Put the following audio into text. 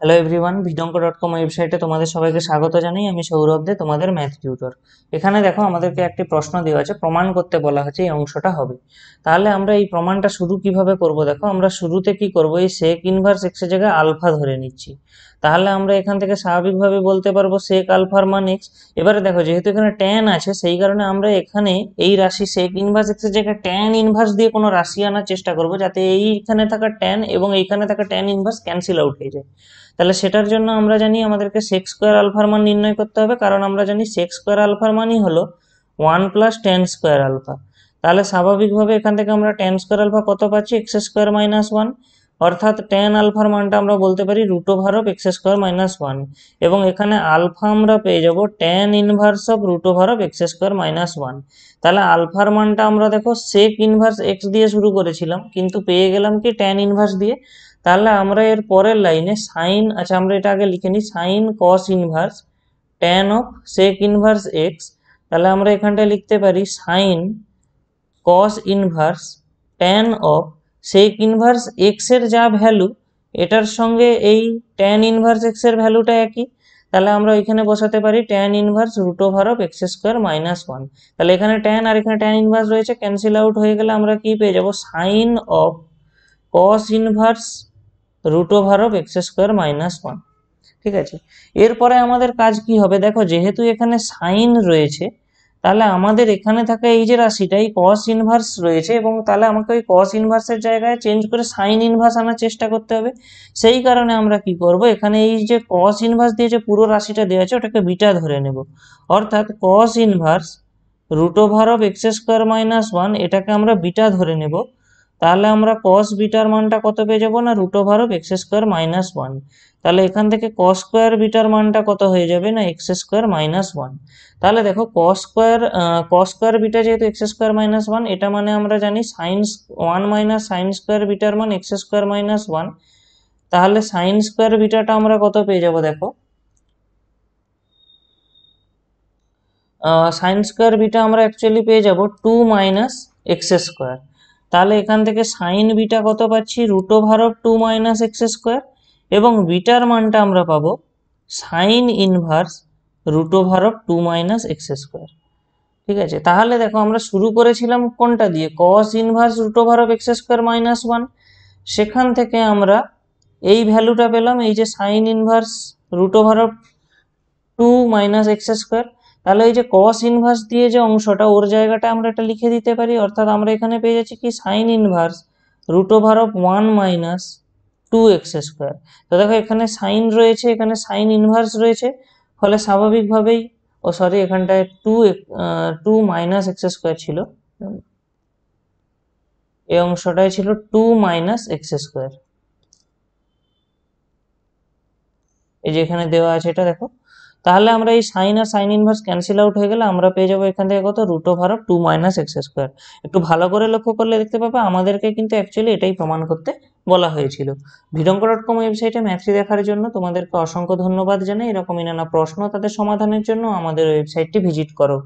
Hello everyone, ভিডঙ্ক.কম ওয়েবসাইটে তোমাদের সবাইকে স্বাগত জানাই। আমি সৌরভ দে, তোমাদের ম্যাথ টিউটর। এখানে দেখো, আমাদেরকে একটি প্রশ্ন দেওয়া আছে, প্রমাণ করতে বলা হচ্ছে এই অংশটা হবে। তাহলে আমরা এই প্রমাণটা শুরু কিভাবে করব? দেখো, আমরা শুরুতে কি করব, এই সেক ইনভার্স এক্স এর জায়গায় আলফা ধরে নিচ্ছি। তাহলে আমরা এখান থেকে স্বাভাবিকভাবে বলতে পারবো সেক আলফার মান এক্স। এবারে দেখো, যেহেতু এখানে ট্যান আছে, সেই কারণে আমরা এখানে এই রাশি সেক ইনভার্স এক্স এর জায়গায় ট্যান ইনভার্স দিয়ে কোনো রাশি আনার চেষ্টা করব, যাতে এইখানে থাকা ট্যান এবং এইখানে থাকা ট্যান ইনভার্স ক্যান্সেল আউট হয়ে যায়। তাহলে সেটার জন্য আমরা জানি আমাদেরকে সেক স্কোয়ার আলফার মান নির্ণয় করতে হবে, কারণ আমরা জানি সেক স্কোয়ার আলফার মানই হলো 1 + tan² আলফা। তাহলে স্বাভাবিকভাবে এখান থেকে আমরা tan² আলফা কত পাচ্ছি, x² - 1, অর্থাৎ ট্যান আলফার মানটা আমরা বলতে পারি √x² - 1, এবং এখানে আলফা আমরা পেয়ে যাব ট্যান ইনভার্স অফ √x²-1। তাহলে আলফার মানটা আমরা দেখো সেক ইনভার্স এক্স দিয়ে শুরু করেছিলাম, কিন্তু পেয়ে গেলাম কি ট্যান ইনভার্স দিয়ে। তাহলে আমরা এর পরের লাইনে সাইন, আচ্ছা আমরা এটা আগে লিখে নিই, sine cos inverse tan of sec inverse x. তাহলে আমরা এখানটায় লিখতে পারি sine cos inverse tan of sec inverse x এর যা ভ্যালু, এটার সঙ্গে এই ট্যান ইনভার্স এক্স এর ভ্যালুটা একই। তাহলে আমরা এখানে বসাতে পারি ট্যান ইনভার্স √x²-1। তাহলে এখানে ট্যান আর এখানে ট্যান ইনভার্স রয়েছে, ক্যান্সেল আউট হয়ে গেলে আমরা কি পেয়ে যাব, sign of cos inverse √x²-1। ঠিক আছে, এরপরে আমাদের কাজ কি হবে? দেখো, যেহেতু এখানে সাইন রয়েছে, তাহলে আমাদের এখানে থাকা এই যে রাশিটাই কস ইনভার্স রয়েছে, এবং তাহলে আমাকে ওই কস ইনভার্সের জায়গায় চেঞ্জ করে সাইন ইনভার্স আনার চেষ্টা করতে হবে। সেই কারণে আমরা কি করব, এখানে এই যে কস ইনভার্স দিয়ে যে পুরো রাশিটা দেওয়া আছে, ওটাকে বিটা ধরে নেব। অর্থাৎ কস ইনভার্স √x²-1, এটাকে আমরা বিটা ধরে নেব। তাহলে আমরা কস বিটার মানটা কত পেয়ে যাবো না, √x²-1। তাহলে এখান থেকে কস স্কোয়ার বিটার মানটা কত হয়ে যাবে না, x²-1। তাহলে দেখো, কস স্কোয়ার বিটা যেহেতু x²-1, এটা মানে আমরা জানি সাইন স্কোয়ার বিটার মান x²-1। তাহলে সাইন স্কোয়ার বিটাটা আমরা কত পেয়ে যাব? দেখো, সাইন স্কোয়ার বিটা আমরা অ্যাকচুয়ালি পেয়ে যাব 2 - x²। তাহলে এখান থেকে সাইন বিটা কত পাচ্ছি, √2 - x², এবং বিটার মানটা আমরা পাবো সাইন ইনভার্স √2 - x²। ঠিক আছে, তাহলে দেখো, আমরা শুরু করেছিলাম কোনটা দিয়ে, কস ইনভার্স √x²-1। সেখান থেকে আমরা এই ভ্যালুটা পেলাম, এই যে সাইন ইনভার্স √2 - x²। তাহলে এই যে কস ইনভার্স দিয়ে যে অংশটা, ওর জায়গাটা আমরা এটা লিখে দিতে পারি, অর্থাৎ আমরা এখানে পেয়ে যাচ্ছি কি, সাইন ইনভার্স √1 - 2x²। তো দেখো, এখানে সাইন রয়েছে, এখানে সাইন ইনভার্স রয়েছে, ফলে স্বাভাবিকভাবেই, ও সরি, এখানটায় 2 - x² ছিল, এই অংশটাই ছিল 2 - x²। এই যে এখানে দেওয়া আছে এটা দেখো। তাহলে আমরা এই সাইন আর সাইন ইনভার্স ক্যান্সেল আউট হয়ে গেলে আমরা পেয়ে যাবো এখান থেকে কত, √2 - x²। একটু ভালো করে লক্ষ্য করলে দেখতে পাবে, আমাদেরকে কিন্তু অ্যাকচুয়ালি এটাই প্রমাণ করতে বলা হয়েছিল। ভিডঙ্ক.কম ওয়েবসাইটে ম্যাথটি দেখার জন্য তোমাদেরকে অসংখ্য ধন্যবাদ জানাই। এরকমই নানা প্রশ্ন তাদের সমাধানের জন্য আমাদের ওয়েবসাইটটি ভিজিট করো।